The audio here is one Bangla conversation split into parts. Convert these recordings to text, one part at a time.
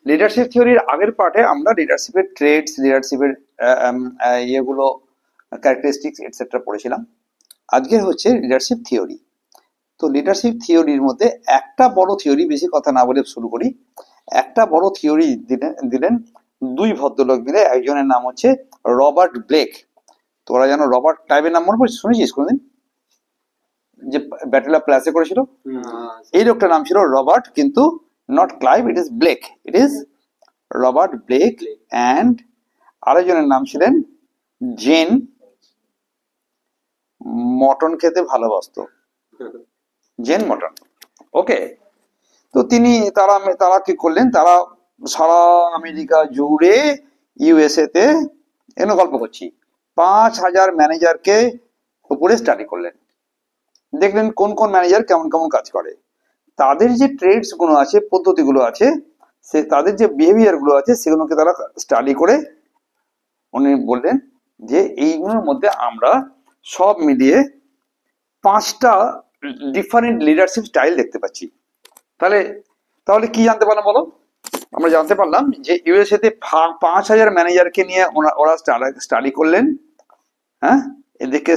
লিডারশিপ থিওরির আগের পার্টে আমরা লিডারশিপের ট্রেডস, লিডারশিপের ইয়েগুলো, ক্যারেক্টারিস্টিক্স এটসেট্রা পড়েছিলাম। আজকে হচ্ছে লিডারশিপ থিওরি। তো লিডারশিপ থিওরির মধ্যে একটা বড় থিওরি, বেশি কথা না বলে শুরু করি। একটা বড় থিওরি দিলেন দুই ভদ্রলোক মিলে। একজনের নাম হচ্ছে রবার্ট ব্লেক। তোরা জানো রবার্ট ক্লাইভের নাম মনে পড়ছে? শুনেছিস কোনদিন? যে ব্যাটেল অফ প্লাসে করেছিল, এই লোকটার নাম ছিল রবার্ট, কিন্তু not Clive, it is Blake, it is Robert Blake. And আরেকজনের নাম ছিলেন জেন। মটন খেতে ভালোবাসতো, জেন মটন। ওকে, তো তারা কি করলেন, তারা সারা আমেরিকা জুড়ে, ইউএসএ তে, গল্প করছি, 5,000 ম্যানেজারকে উপরে স্টাডি করলেন। দেখলেন কোন কোন ম্যানেজার কেমন কেমন কাজ করে, তাদের যে ট্রেডস গুলো আছে, পদ্ধতিগুলো আছে, তাদের যে বিহেভিয়ার গুলো আছে, সেগুলোকে তারা স্টাডি করে উনি বললেন যে এইগুলোর মধ্যে আমরা সব মিলিয়ে 5টা ডিফারেন্ট লিডারশিপ স্টাইল দেখতে পাচ্ছি। তাহলে কি জানতে পারলাম বলো? আমরা জানতে পারলাম যে ইউএসএ তে 5,000 ম্যানেজারকে নিয়ে ওরা স্টাডি করলেন। হ্যাঁ, এদেরকে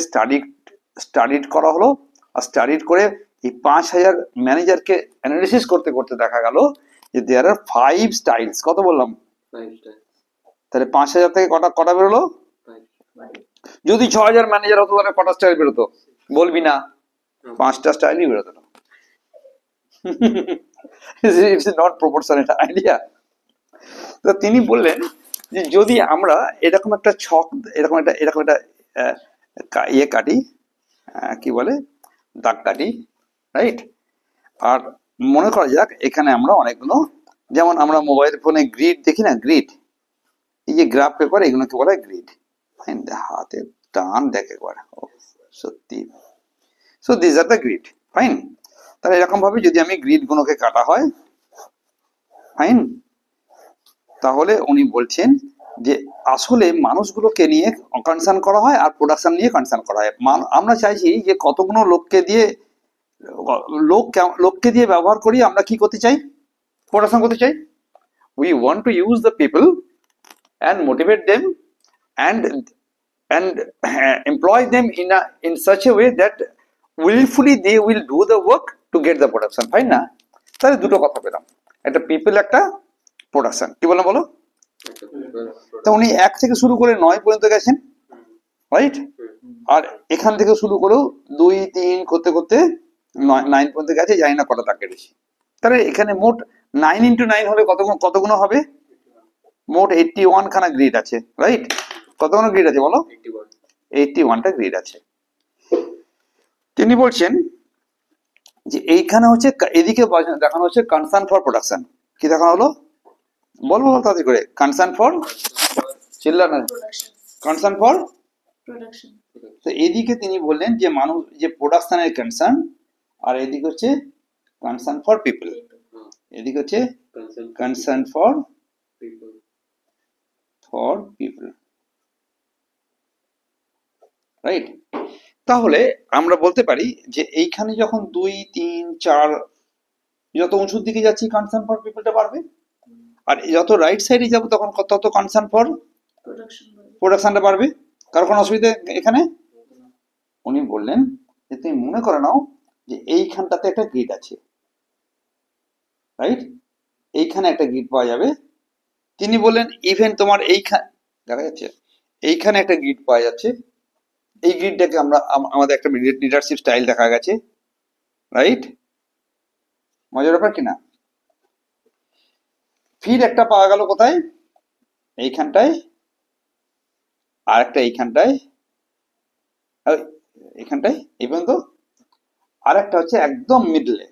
স্টাডিড করা হলো, আর স্টাডিড করে এই 5,000 ম্যানেজারকে অ্যানালিসিস করতে করতে দেখা গেল যে দেয়ার আর 5 স্টাইলস। কত বললাম? 5 স্টাইল। তাহলে 5,000 থেকে কটা বেরোলো? যদি 6,000 ম্যানেজার হতো তাহলে কটা স্টাইল বেরোতো? বলবি না? 5টা স্টাইলই বেরোতো না। It's not proportional idea. তো তিনি বললেন যে যদি আমরা এরকম একটা ছক, এরকম একটা ইয়ে কাটি, কি বলে, দাগ কাটি, রাইট? আর মনে করা যাক এখানে আমরা অনেকগুলো, যেমন আমরা মোবাইল ফোনে গ্রিড দেখি না, গ্রিড, এই যে গ্রাফ পেপার, এগুলোকে বলা হয় গ্রিড। হাতে টান দেখে একবার, সত্যি। So this are the grid, fine. তাহলে এরকম ভাবে যদি আমি গ্রিড গুলোকে কাটা হয়, ফাইন, তাহলে উনি বলছেন যে আসলে মানুষগুলোকে নিয়ে কনসার্ন করা হয় আর প্রোডাকশন নিয়ে কনসার্ন করা হয়। আমরা চাইছি যে কতগুলো লোককে দিয়ে ব্যবহার করি, আমরা কি করতে চাই? প্রোডাকশন করতে চাই। We want to use the people and motivate them and employ them in such a way that willfully they will do the work to get the production, fine না? তাহলে দুটো কথা পেলাম, একটা পিপল, একটা প্রোডাকশন। কি বললাম বলো? তো উনি 1 থেকে শুরু করে 9 পর্যন্ত গেছেন, রাইট? আর এখান থেকে শুরু করেও 2, 3 করতে করতে 9 পর্যন্ত গেছে, জানি না কটা দাগ কেটেছি। তাহলে এখানে মোট 9 into 9 হলে কতগুলো হবে? মোট 81 খানা গ্রিড আছে, রাইট? কতগুলো গ্রিড আছে বলো? 81টা গ্রিড আছে। তিনি বলছেন যে এইখানে হচ্ছে, এদিকে দেখানো হচ্ছে কনসার্ন ফর প্রোডাকশন। কি দেখানো হলো? বলবো তাদের করে, কনসার্ন ফর, চিল্লানো, কনসার্ন ফর প্রোডাকশন। তো এদিকে তিনি বললেন যে মানুষ, যে প্রোডাকশনের কনসার্ন, আর এদিকে হচ্ছে কনসার্ন ফর পিপল, এদিকে হচ্ছে কনসার্ন ফর পিপল, রাইট? তাহলে আমরা বলতে পারি যে এইখানে যখন 2, 3, 4 যত উঁচুর দিকে যাচ্ছি, কনসার্ন ফর পিপলটা বাড়বে, আর যত রাইট সাইডে যাবো তখন তত কনসার্ন ফর প্রোডাকশনটা বাড়বে। কারো কোনো অসুবিধা এখানে? উনি বললেন যে তুমি মনে করে নাও যে এইখানটাতে একটা গ্রিড আছে, রাইট? এইখানে একটা গ্রিড পাওয়া যাবে। তিনি বললেন ইভেন তোমার এইখানে দেখা যাচ্ছে, এইখানে একটা গ্রিড পাওয়া যাচ্ছে। এই গ্রিডটাকে আমাদের একটা লিডারশিপ স্টাইল দেখা গেছে, রাইট? মজার ব্যাপার কিনা? ফির একটা পাওয়া গেল কোথায়? এইখানটায়, আর একটা এইখানটায়, এই পর্যন্ত, আর একটা হচ্ছে একদম মিডলে।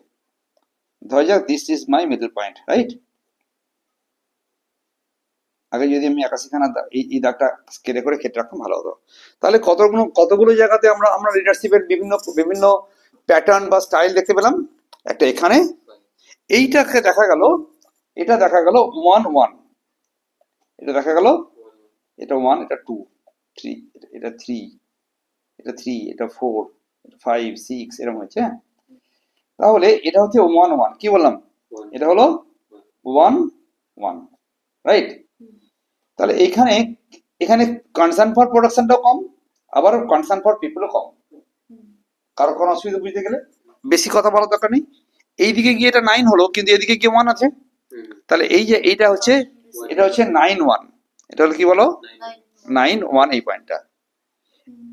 ধরা যাক this is my middle point, right? আগে যদি আমি 81খানা এই দাগটা কেটে করে কেটে রাখতাম ভালো হতো। তাহলে কতগুলো জায়গাতে আমরা লিডারশিপের বিভিন্ন প্যাটার্ন বা স্টাইল দেখতে পেলাম। একটা এখানে, এইটাকে দেখা গেল, এটা দেখা গেল 1, 1, এটা দেখা গেল, এটা 1, এটা 2, 3, এটা 3, এটা 3, এটা 4, 5, 6 এরকম হচ্ছে। তাহলে এটা হচ্ছে 1, 1। কি বললাম? এটা হলো 1, 1, রাইট? তাহলে এখানে এখানে কনসার্ন ফর প্রোডাকশনটাও কম, আবার কনসার্ন ফর পিপলও কম। কারো কোনো অসুবিধা বুঝতে গেলে বেশি কথা বলার দরকার নেই। এইদিকে গিয়ে এটা 9 হলো, কিন্তু এদিকে গিয়ে 1 আছে। তাহলে এই যে এইটা হচ্ছে, এটা হচ্ছে 9-1, এটা হলো কি বলো, 9-1 এই পয়েন্টটা।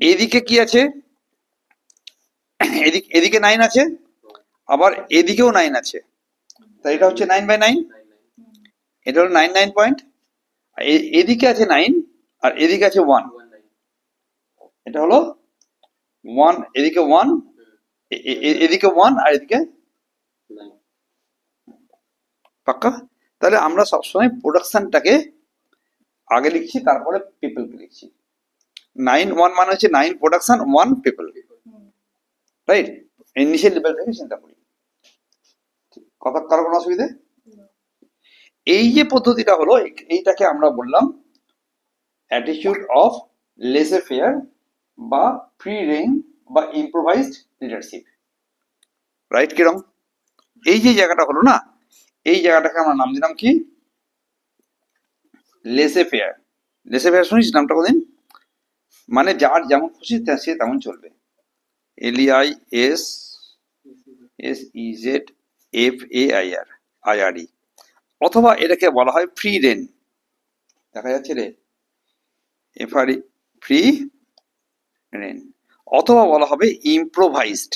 এইদিকে কি আছে, এদিকে 9 আছে, আবার এদিকেও 9 আছে, তাই এটা হচ্ছে 9/9, এটা হলো 9 পয়েন্ট। এদিকে আছে 9 আর এদিকে আছে 1, এটা হলো 1, এদিকে 1, এদিকে 1 আর এদিকে পাক্কা। তাহলে আমরা সবসময় প্রোডাকশনটাকে আগে লিখছি, তারপরে পিপলকে লিখছি। 9-1 মানে হচ্ছে 9 production, 1 people, right? Initial level থেকে চিন্তা করি। কথা কারো কোনো অসুবিধে? এই যে পদ্ধতিটা হলো, এইটাকে আমরা বললাম অ্যাটিটিউড অফ লেসে ফেয়ার বা ফ্রি রেইন বা ইম্প্রোভাইজড লিডারশিপ, রাইট? কিরম এই যে জায়গাটা হলো না, এই জায়গাটাকে আমরা নাম দিলাম কি, লেসে ফেয়ার। লেসে ফেয়ার শুনিস নামটা কোনদিন? মানে যার যেমন খুশি সে তেমন চলবে। LEISSEZFAIR, অথবা এটাকে বলা হয় ফ্রি রেন, দেখা যাচ্ছে রে, FRE, ফ্রি রেন, অথবা বলা হবে ইম্প্রোভাইজড,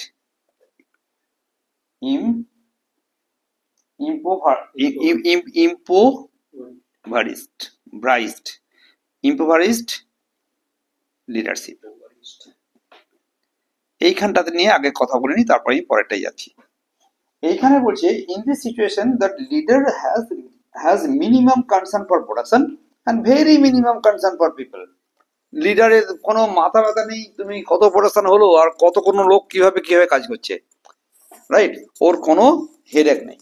ইম্প্রোভাইজড লিডারশিপ। এইখানটাতে নিয়ে আগে কথা বলে নি, তারপরে আমি পরেরটাই যাচ্ছি। এইখানে বলছে in this situation that leader has minimum concern for production and very minimum concern for people. লিডারের কোনো মাথা ব্যথা নেই তুমি কত প্রোডাকশন হলো আর কত কোনো লোক কিভাবে কাজ করছে, রাইট? ওর কোনো হেডেক নেই।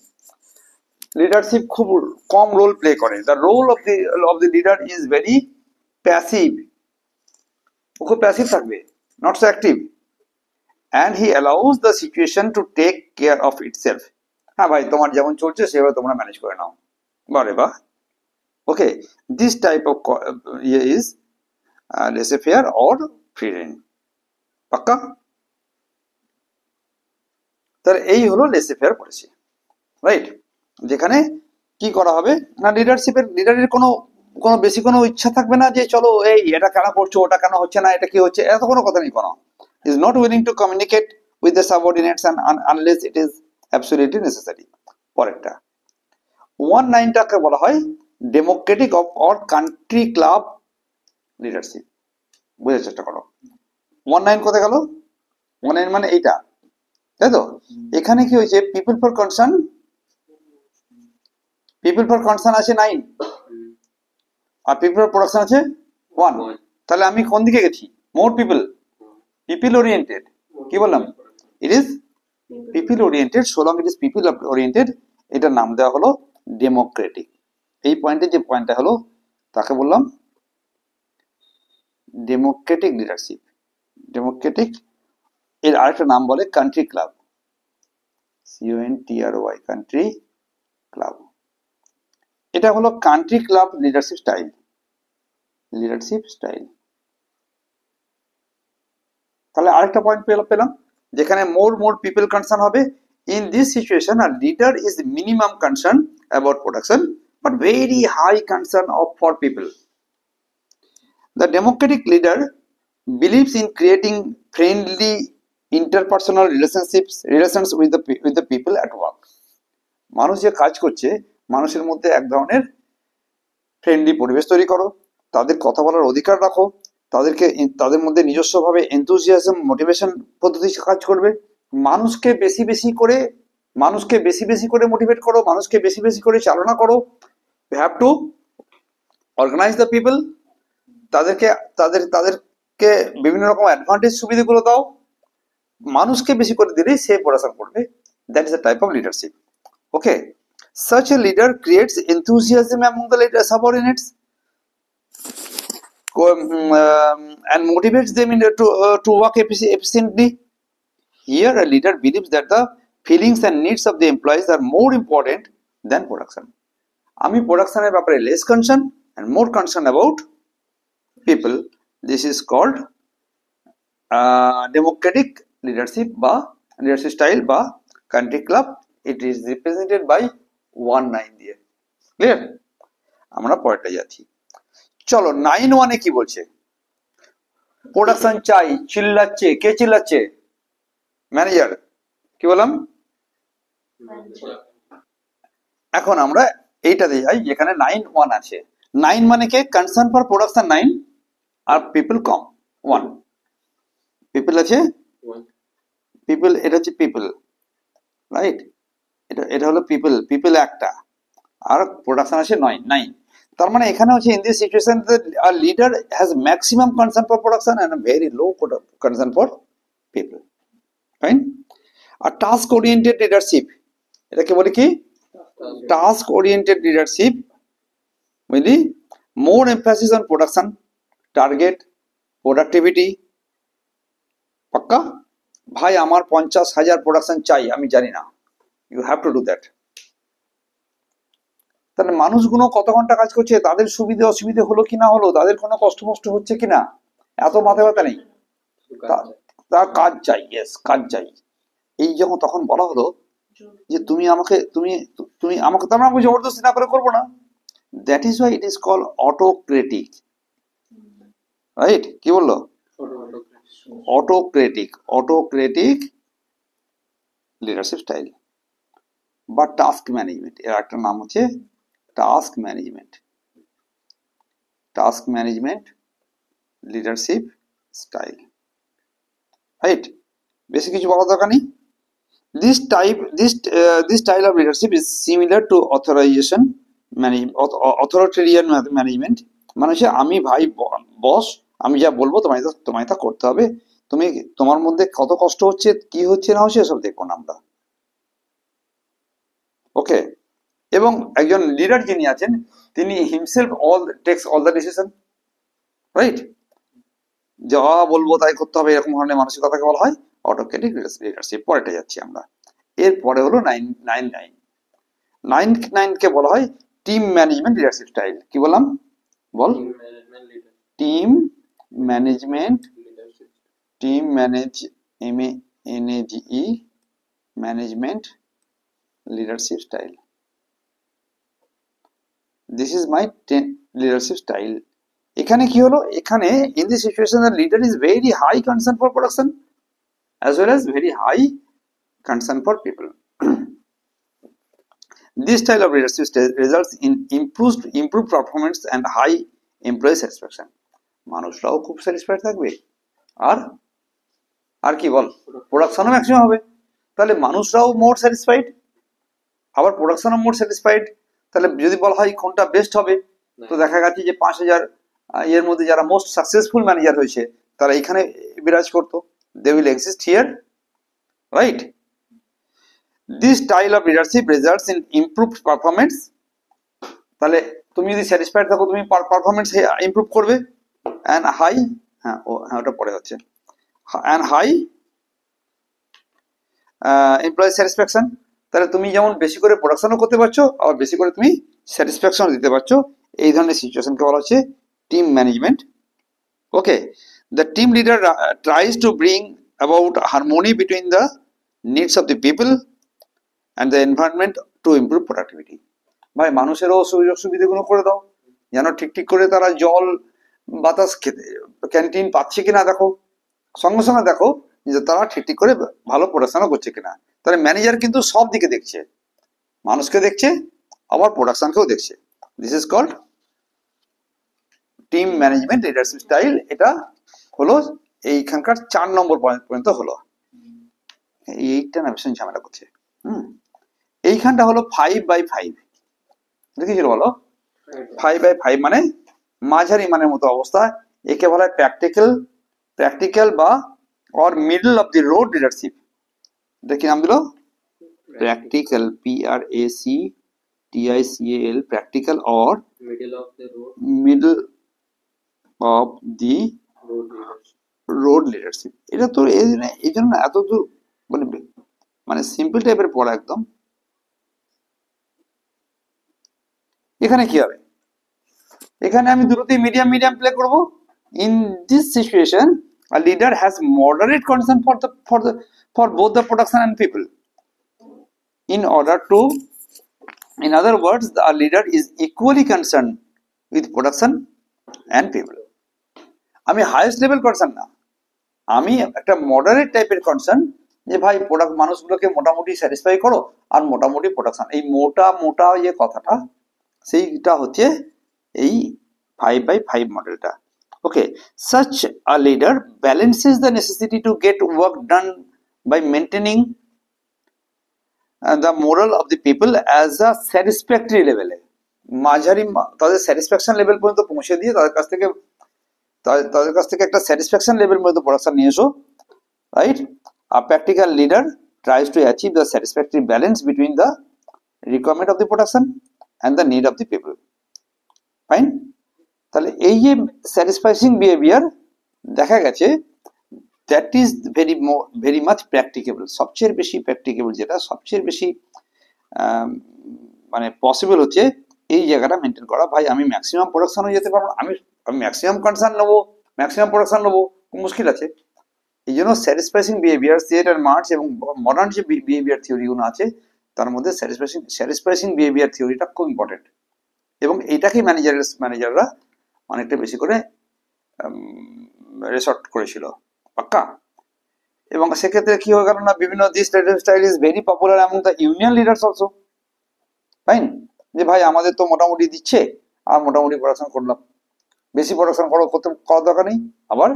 লিডারশিপ খুব কম রোল প্লে করে। The role of the leader is very passive, ও খুব প্যাসিভ থাকবে, not so active, and he allows the situation to take care of itself. হ্যাঁ ভাই, তোমার যেমন চলছে সেভাবে তোমরা ম্যানেজ করে নাও, বারে বাহ। Okay, this type of is laissez faire or free rein, পাক্কা? তাহলে এই হলো লেসে ফেয়ার পলিসি, রাইট? যেখানে কি করা হবে না, লিডারের কোনো বেশি কোনো ইচ্ছা থাকবে না যে চলো এই এটা কেন করছো, ওটা কেন হচ্ছে না, এটা কি হচ্ছে, এত কোনো কথা নেই। কোনো is not willing to communicate with the subordinates and unless it is absolutely necessary. পরেরটা 19টাকে বলা হয় Democratic or country club leadership. বুঝার চেষ্টা করো, 19 কোথায় গেল? 19 মানে এইটা, তাই তো? এখানে কি হয়েছে, পিপল ফর কনসার্ন আছে 9 আর পিপল ফর প্রোডাকশন আছে 1। তাহলে আমি কোন দিকে গেছি? More people oriented. কি বললাম? It is people oriented, so long it is people oriented, এটার নাম দেওয়া হলো ডেমোক্রেটিক। এই পয়েন্টে যে পয়েন্টটা হলো তাকে বললাম ডেমোক্রেটিক লিডারশিপ। ডেমোক্রেটিক এর আরেকটা নাম বলে country club, CONTRY, country club. এটা হলো কান্ট্রি ক্লাব লিডারশিপ স্টাইল। তাহলে আরেকটা পয়েন্ট পেলাম, যেখানে মোর পিপল কনসার্ন হবে। In this situation a leader is minimum concern about production but very high concern for people. The democratic leader believes in creating friendly interpersonal relations with the people at work. মানুষ যে কাজ করছে, মানুষের মধ্যে এক ধরনের ফ্রেন্ডলি পরিবেশ তৈরি করো, তাদের কথা বলার অধিকার রাখো, তাদের মধ্যে নিজস্বভাবে এনথুজিয়াজম মোটিভেশন পদ্ধতি কাজ করবে। মানুষকে বেশি বেশি করে মোটিভেট করো, মানুষকে বেশি বেশি করে চালনা করো। You have to organise the people, তাদেরকে বিভিন্ন রকম অ্যাডভান্টেজ সুবিধাগুলো দাও। মানুষকে বেশি করে দিলেই সে পড়াশোনা করবে। That is the type of leadership. Okay, such a leader creates enthusiasm among the subordinates and motivates them to work efficiently. Here a leader believes that the feelings and needs of the employees are more important than production. আমি প্রোডাকশনের ব্যাপারে less concern and more concern about people. This is called democratic leadership বা লিডারশিপ স্টাইল বা country club. It is represented by 1-9 দিয়ে। ক্লিয়ার? আমরা পরেরটা যাচ্ছি। চলো 9-1 কি বলছে? প্রোডাকশন চাই, চিল্লাচ্ছে। কে চিল্লাচ্ছে? ম্যানেজার। কি বললাম? এখন আমরা এইটাতে যাই যেখানে 9-1 আছে। 9 মানে কে? কনসার্ন ফর প্রোডাকশন 9 আর পিপল কম 1। পিপল আছে, পিপল, এটা হচ্ছে পিপল, রাইট? এটা হলো পিপল, পিপল একটা, আর প্রোডাকশন আছে 9। তার মানে এখানে হচ্ছে in this situation a leader has maximum concern for production and a very low concern for people, right? আর টাস্ক ওরিয়েন্টেড লিডারশিপ, এটাকে বলে কি? টাস্ক ওরিয়েন্টেড লিডারশিপ বুঝলি, more emphasis on production, target, productivity. পাক্কা? ভাই আমার 50,000 প্রোডাকশন চাই, আমি জানি না, you have to do that. তাহলে মানুষগুলো কত ঘন্টা কাজ করছে, তাদের সুবিধে অসুবিধে হলো কি না হলো, তাদের কোনো কষ্ট হচ্ছে কিনা, এত মাথা ব্যথা নেই, তার কাজ চাই। ইয়েস, কাজ চাই। এই যখন তখন বলা হলো যে তুমি আমাকে তার মানে জবরদস্তি না করে করবো না। That is why it is call autocratic, right? কি বললো? অটোক্রেটিক লিডারশিপ স্টাইল বা টাস্ক ম্যানেজমেন্ট। এর একটা নাম হচ্ছে task management leadership style, right? বেশি কিছু বলার দরকার নেই। This style of leadership is similar to authoritarian management. মানে হচ্ছে আমি ভাই বস, আমি যা বলবো তোমায় তা করতে হবে, তুমি তোমার মধ্যে কত কষ্ট হচ্ছে, কি হচ্ছে না হচ্ছে, এসব দেখবো না আমরা। ওকে? এবং একজন লিডার যিনি আছেন তিনি himself takes all the decision, right? যা বলবো তাই করতে হবে, এরকম ধরনের মানসিকতাকে বলা হয় অটোক্রেটিক লিডারশিপ। পরেটা যাচ্ছি আমরা। এরপরে হলো 9 কে বলা হয় টিম ম্যানেজমেন্ট লিডারশিপ স্টাইল। কি বললাম? বল। Team management management leadership style. This is my leadership style. এখানে কি হলো? এখানে in this situation the leader is very high concern for production as well as very high concern for people. This style of leadership results in improved performance and high employee satisfaction. মানুষরাও খুব স্যাটিসফাইড থাকবে, আর কি বল, প্রোডাকশনও ম্যাক্সিমাম হবে। তাহলে মানুষরাও মোর স্যাটিসফাইড, আবার প্রোডাকশনও মোর স্যাটিসফাইড। তাহলে যদি বলা হয় কোনটা বেস্ট হবে, তো দেখা গেছে যে 5,000 এর মধ্যে যারা মোস্ট সাকসেসফুল ম্যানেজার হয়েছে তারা এখানে বিরাজ করতো। They will exist here, right? This style of leadership results in improved performance. তাহলে তুমি যদি স্যাটিসফাইড থাকো, তুমি পারফরমেন্স ইমপ্রুভ করবে, and high, ওটা পরে হচ্ছে, and high employee satisfaction. তাহলে তুমি যেমন বেশি করে প্রোডাকশনও করতে পারছো, আবার বেশি করে তুমি স্যাটিসফ্যাকশনও দিতে পারছো। এই ধরনের সিচুয়েশনকে বলা হচ্ছে team management. Okay? The team leader tries to bring about harmony between the needs of the people and the environment to improve productivity. ভাই মানুষেরও সুবিধাগুলো করে দাও, যেন ঠিক করে তারা জল বাতাস খেতে, ক্যান্টিন পাচ্ছে কিনা দেখো, সঙ্গে সঙ্গে দেখো যে তারা ঠিক করে ভালো পড়াশোনা করছে কিনা। তাহলে ম্যানেজার কিন্তু সব দিকে দেখছে, মানুষকে দেখছে, আবার প্রোডাকশনকেও দেখছে। This is called team management leadership style. এটা হলো এইখানকার 4 নম্বর পয়েন্ট পর্যন্ত হলো। এইটা না ভীষণ ঝামেলা করছে। এইখানটা হলো 5/5। দেখেছিল বলো? 5/5 মানে মাঝারি মানের মতো অবস্থা। একে বলা হয় প্র্যাকটিক্যাল বা or middle of the road leadership. এটা কি নাম দিল? Practical, PRACTICAL, practical or middle of the road leadership. এটা তো এই জন্য এত দূর মানে সিম্পল টাইপের পড়া একদম। এখানে কি হবে, এখানে আমি দুটোতেই মিডিয়াম মিডিয়াম প্লে করব। In this situation a leader has moderate concern for both the production and people. In order to, in other words, a leader is equally concerned with production and people. আমি হাইয়েস্ট লেভেল কনসার্ন না, আমি একটা মডারেট টাইপের কনসার্ন, যে ভাই প্রোডাক্ট মানুষগুলোকে মোটামুটি স্যাটিসফাই করো আর মোটামুটি প্রোডাকশন, এই মোটা যে কথাটা সেইটা হচ্ছে এই 5x5 মডেলটা। ওকে, such a leader balances the necessity to get work done by maintaining the moral of the people as a satisfactory level. মাঝারি তাদের স্যাটিসফ্যাকশন লেভেল পর্যন্ত পৌঁছে দিয়ে তাদের কাছ থেকে একটা স্যাটিসফ্যাকশন লেভেল পর্যন্ত প্রোডাকশন নিয়ে এসো, right? A practical leader tries to achieve the satisfactory balance between the requirement of the production and the need of the people. Fine? তাহলে এই যে স্যাটিসফাইং বিহেভিয়ার দেখা গেছে, দ্যাট ইজ ভেরি মাচ প্র্যাকটিকেবল, সবচেয়ে বেশি প্র্যাকটিকেবল, যেটা সবচেয়ে বেশি মানে পসিবল হচ্ছে এই জায়গাটা মেনটেন করা। ভাই আমি ম্যাক্সিমাম প্রোডাকশনে যেতে পারবো, আমি ম্যাক্সিমাম কনসার্ন নেবো, ম্যাক্সিমাম প্রোডাকশন নেবো, খুব মুশকিল আছে। এই জন্য satisfying behaviour, CEAT and March এবং মডার্ন যে বিহেভিয়ার থিওরিগুলো আছে তার মধ্যে স্যাটিসফাইং বিহেভিয়ার থিওরিটা খুব ইম্পর্টেন্ট, এবং এইটাকে ম্যানেজাররা অনেকটা বেশি করে রেসর্ট করেছিল, পাক্কা। এবং সেক্ষেত্রে কি হয়ে গেল না, বিভিন্ন this style is very popular among the union leaders also, fine? যে ভাই আমাদের তো মোটামুটি দিচ্ছে আর মোটামুটি প্রোডাকশন করলাম, বেশি প্রোডাকশন করার দরকার নেই, আবার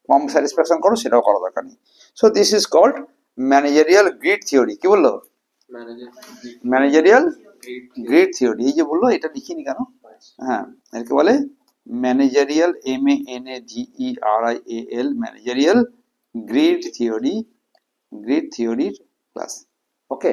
কম স্যাটিসফ্যাকশন করো সেটাও করার দরকার নেই। So this is called managerial grid theory. কি বললো? Managerial grid theory. এই যে বললো, এটা লিখিনি কেন? হ্যাঁ, একে বলে managerial, MANAGERIAL, managerial grid theory, grid থিওরির ক্লাস। ওকে।